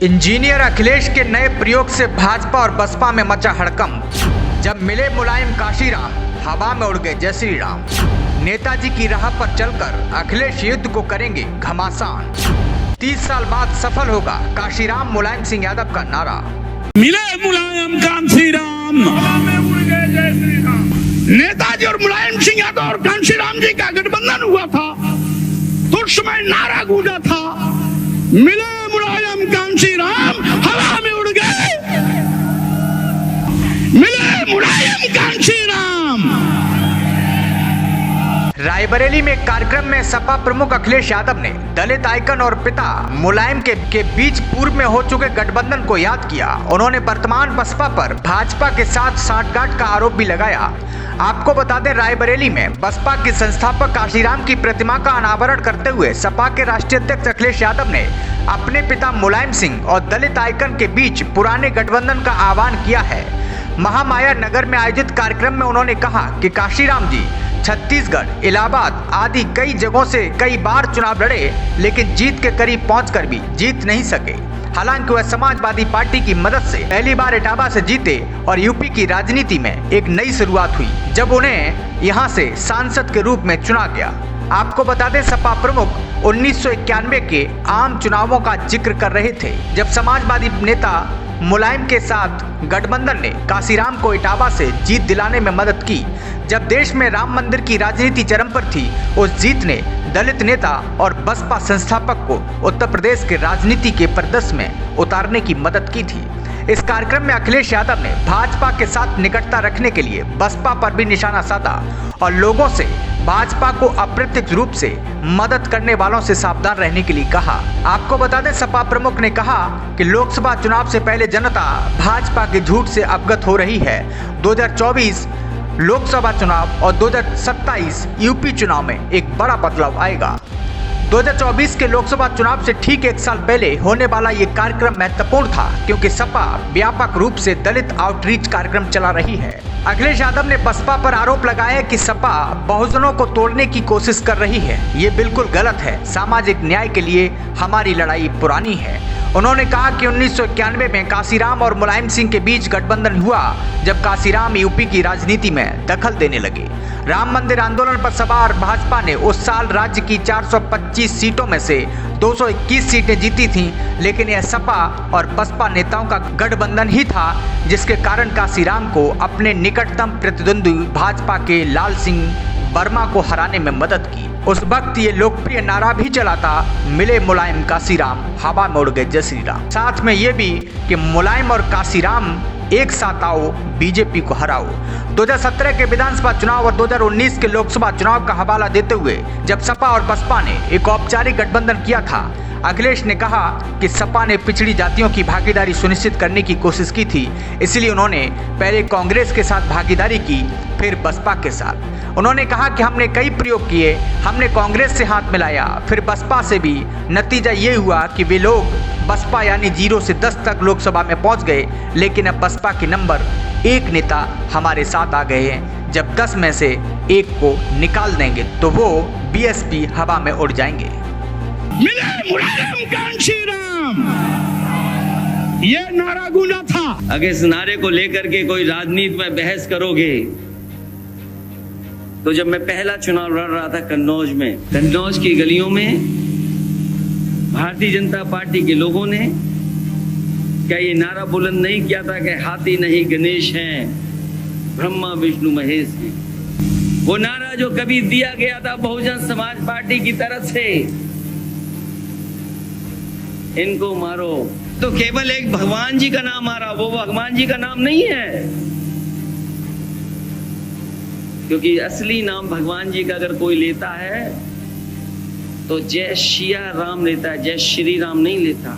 Engineer Akhilesh के नए प्रयोग से भाजपा और बसपा में मचा हड़कंप। जब मिले मुलायम काशीराम, हवा में उड़ गए जय श्री राम। नेताजी की राह पर चलकर अखिलेश युद्ध को करेंगे घमासान। 30 साल बाद सफल होगा काशीराम मुलायम सिंह यादव का नारा। मिले मुलायम कांशीराम, हवा में उड़ गए जय श्री राम। नेताजी और मुलायम सिंह यादव और कांशीराम जी का गठबंधन हुआ था तो उस समय नारा गूंजा था, मिले मुलायम कांशीराम, हवा में उड़ गए, मिले मुलायम कांशीराम। रायबरेली में एक कार्यक्रम में सपा प्रमुख अखिलेश यादव ने दलित आइकन और पिता मुलायम के बीच पूर्व में हो चुके गठबंधन को याद किया। उन्होंने वर्तमान बसपा पर भाजपा के साथ सांठगांठ का आरोप भी लगाया। आपको बता दें, रायबरेली में बसपा के संस्थापक काशीराम की प्रतिमा का अनावरण करते हुए सपा के राष्ट्रीय अध्यक्ष अखिलेश यादव ने अपने पिता मुलायम सिंह और दलित आइकन के बीच पुराने गठबंधन का आह्वान किया है। महामाया नगर में आयोजित कार्यक्रम में उन्होंने कहा कि काशीराम जी छत्तीसगढ़, इलाहाबाद आदि कई जगहों से कई बार चुनाव लड़े, लेकिन जीत के करीब पहुंचकर भी जीत नहीं सके। हालांकि वह समाजवादी पार्टी की मदद से पहली बार इटावा से जीते और यूपी की राजनीति में एक नई शुरुआत हुई जब उन्हें यहां से सांसद के रूप में चुना गया। आपको बता दें, सपा प्रमुख 1991 के आम चुनावों का जिक्र कर रहे थे जब समाजवादी नेता मुलायम के साथ गठबंधन ने काशीराम को इटावा से जीत दिलाने में मदद की। जब देश में राम मंदिर की राजनीति चरम पर थी, उस जीत ने दलित नेता और बसपा संस्थापक को उत्तर प्रदेश के राजनीति के परिदृश्य में उतारने की मदद की थी। इस कार्यक्रम में अखिलेश यादव ने भाजपा के साथ निकटता रखने के लिए बसपा पर भी निशाना साधा और लोगों से भाजपा को अप्रत्यक्ष रूप से मदद करने वालों से सावधान रहने के लिए कहा। आपको बता दें, सपा प्रमुख ने कहा कि लोकसभा चुनाव से पहले जनता भाजपा के झूठ से अवगत हो रही है। 2024 लोकसभा चुनाव और 2027 यूपी चुनाव में एक बड़ा बदलाव आएगा। 2024 के लोकसभा चुनाव से ठीक एक साल पहले होने वाला ये कार्यक्रम महत्वपूर्ण था क्योंकि सपा व्यापक रूप से दलित आउटरीच कार्यक्रम चला रही है। अखिलेश यादव ने बसपा पर आरोप लगाया कि सपा बहुजनों को तोड़ने की कोशिश कर रही है। ये बिल्कुल गलत है। सामाजिक न्याय के लिए हमारी लड़ाई पुरानी है। उन्होंने कहा कि 1991 में काशीराम और मुलायम सिंह के बीच गठबंधन हुआ जब काशीराम यूपी की राजनीति में दखल देने लगे। राम मंदिर आंदोलन पर सवार भाजपा ने उस साल राज्य की 425 सीटों में से 221 सीटें जीती थीं, लेकिन यह सपा और बसपा नेताओं का गठबंधन ही था जिसके कारण काशीराम को अपने निकटतम प्रतिद्वंदी भाजपा के लाल सिंह वर्मा को हराने में मदद की। उस वक्त ये लोकप्रिय नारा भी चला था, मिले मुलायम काशीराम, हवा में उड़ गए जय श्री राम। साथ में ये भी कि मुलायम और काशीराम एक साथ आओ, बीजेपी को हराओ। 2017 के विधानसभा चुनाव और 2019 के लोकसभा चुनाव का हवाला देते हुए जब सपा और बसपा ने एक औपचारिक गठबंधन किया था, अखिलेश ने कहा कि सपा ने पिछड़ी जातियों की भागीदारी सुनिश्चित करने की कोशिश की थी, इसलिए उन्होंने पहले कांग्रेस के साथ भागीदारी की, फिर बसपा के साथ। उन्होंने कहा कि हमने कई प्रयोग किए, हमने कांग्रेस से हाथ मिलाया, फिर बसपा से भी। नतीजा ये हुआ कि वे लोग बसपा यानी 0 से 10 तक लोकसभा में पहुंच गए, लेकिन अब बसपा के नंबर 1 नेता हमारे साथ आ गए हैं। जब 10 में से 1 को निकाल देंगे तो वो बीएसपी हवा में उड़ जाएंगे। मिले मुलायम कांशीराम, ये नारा गूंजा था। अगर इस नारे को लेकर के कोई राजनीति में बहस करोगे तो जब मैं पहला चुनाव लड़ रहा था कन्नौज की गलियों में भारतीय जनता पार्टी के लोगों ने क्या ये नारा बुलंद नहीं किया था कि हाथी नहीं गणेश हैं, ब्रह्मा विष्णु महेश हैं। वो नारा जो कभी दिया गया था बहुजन समाज पार्टी की तरफ से, इनको मारो, तो केवल एक भगवान जी का नाम आ रहा, वो भगवान जी का नाम नहीं है, क्योंकि असली नाम भगवान जी का अगर कोई लेता है तो जय सिया राम लेता है, जय श्री राम नहीं लेता।